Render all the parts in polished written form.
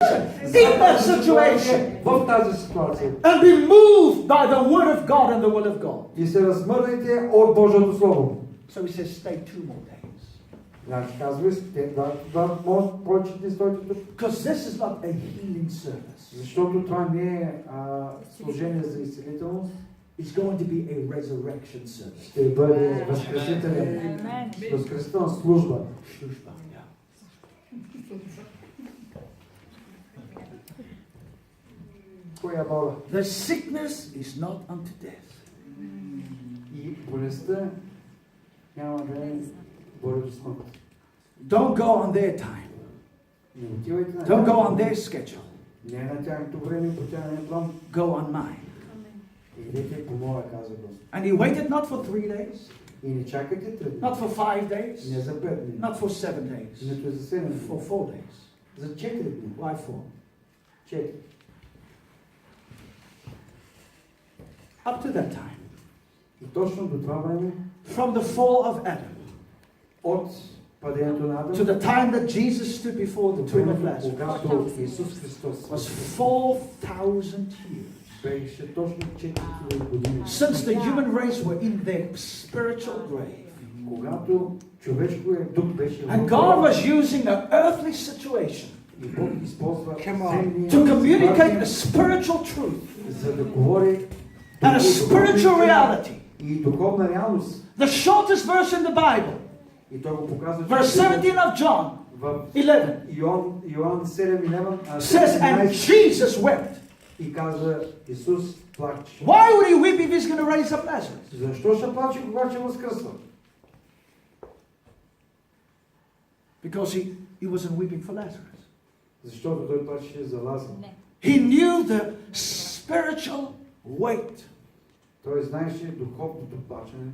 in that situation В тази ситуация. and be moved by the word of God and the will of God. И се размърдайте от Божието Слово. So he says, stay 2 more days. Значи казва, да може повече да стойте тук. Because this is not a healing service. Защото това не е служение за изцелителност. It's going to be a resurrection service. Ще бъде възкресителна служба. Коя боля? The sickness is not unto death. И болестта няма да е води до смърт. Don't go on their time. Не отивайте на Don't go on their schedule. Не на тяхното време, по тяхния план. Go on mine. Идете по моя, каза Господ. And he waited not for 3 days, И не чакайте 3 дни. not for 5 days, Не за 5 дни. not for 7 days, Нито за 7 дни. for 4 days. За 4 дни. Why 4? 4. Up to that time, И точно до това време, from the fall of Adam от падението на to Адам, the time that Jesus stood before the tomb of Lazarus, когато Исус Христос was 4,000 years беше точно 4000 години. since the human race were in their spiritual grave. Когато човешкият дух беше And God was using an earthly situation и Бог използва to communicate a spiritual truth за да говори and a spiritual reality. и духовна реалност. The shortest verse in the Bible, И той го показва, verse 17 of John в 11, Йоан 7:11 says, and Jesus wept. и казва, Исус плаче. Why would he weep if he's going to raise up Lazarus? Защо ще плаче, когато ще възкръсва? Because he wasn't weeping for Lazarus. Защото той плачеше за Лазар. He knew the spiritual weight Той знаеше духовното плачене.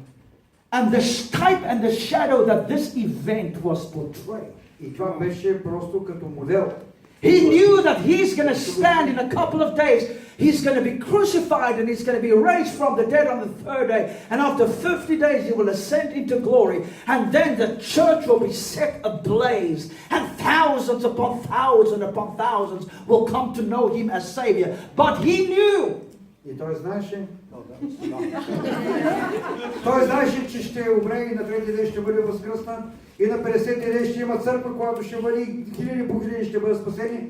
and the type and the shadow that this event was portraying. И това беше просто като модел. He knew that he's going to stand in a couple of days. He's going to be crucified and he's going to be raised from the dead on the 3rd day. And after 50 days, he will ascend into glory. And then the church will be set ablaze. And thousands upon thousands will come to know him as Savior. But he knew. И той знаеше, той знаеше, че ще умре и на 3-ти ден ще бъде възкръснат. И на 50-ти ден ще има църква, която ще бъде хиляди по хиляди ще бъдат спасени.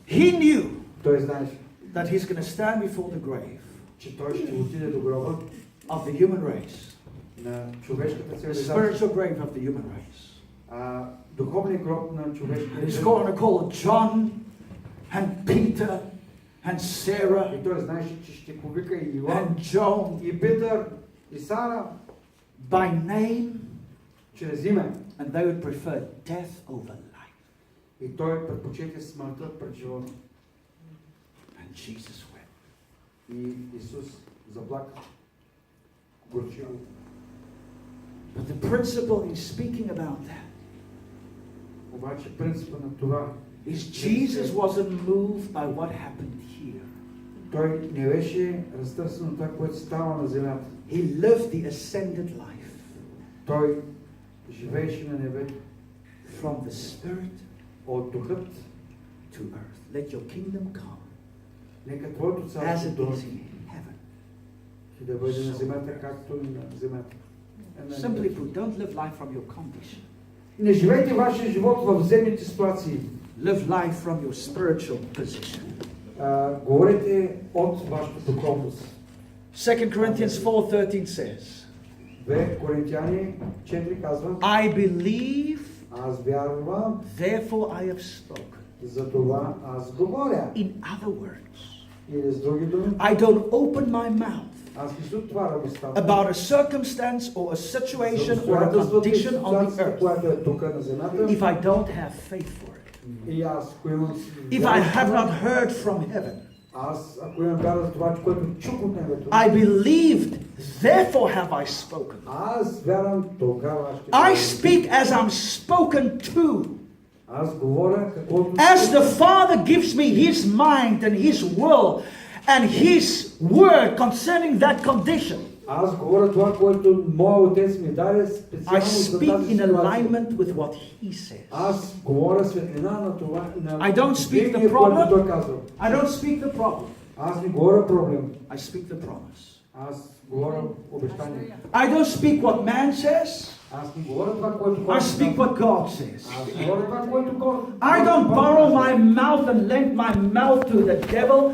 He knew Той знаеше, that he's going to stand before the grave че той ще отиде до гроба of the human race. на човешката The цивилизация. spiritual grave of the human race. Духовният гроб на човешката And he's цивилизация. going to call John and Peter and Sarah И той знаеше, че ще повика и Йоан, and John и Петър, и Сара, by name, чрез име. and they would prefer death over life. И той предпочете смъртта пред живота. And Jesus wept. И Исус заплака. Горчиво. But the principle he's speaking about that Обаче принципа на това, is Jesus wasn't moved by what happened here. той не беше разтърсен от това, което става на земята. He lived the ascended life Той живееше на небето from the Spirit от духът. to earth. Let your kingdom come Нека Твоето as царство it дойде is in heaven. и да бъде на земята, както и на земята. Simply put, don't live life from your condition. Не живейте вашия живот в земните ситуации. Live life from your spiritual position. Говорете от вашата духовност. 2 Corinthians 4:13 says, 2 Коринтияни 4 казва, I believe, аз вярвам, therefore I have spoken. за това аз говоря. In other words, Или с други думи, I don't open my mouth аз не се отварям устата. about a circumstance or a situation or a condition on the earth която е тук на земята. if I don't have faith for it. И аз, ако имам If I have not heard from heaven. аз, ако имам вяра за това, което чух от небето. I believed, therefore have I spoken. Аз вярвам, тогава ще I speak as I'm spoken to. Аз говоря каквото... As the Father gives me His mind and His will and His word concerning that condition. Аз говоря това, което моят отец ми даде I специално за speak тази in ситуация. alignment with what he says. Аз говоря светлина на това, I don't speak the мнение, което problem. той казва. I don't speak the problem. Аз не говоря проблем. I speak the promise. Аз говоря обещание. I don't speak what man says. Аз не говоря това, което I хората speak казват. what God says. Аз говоря това, което хората I don't borrow my mouth and lend my mouth to the devil.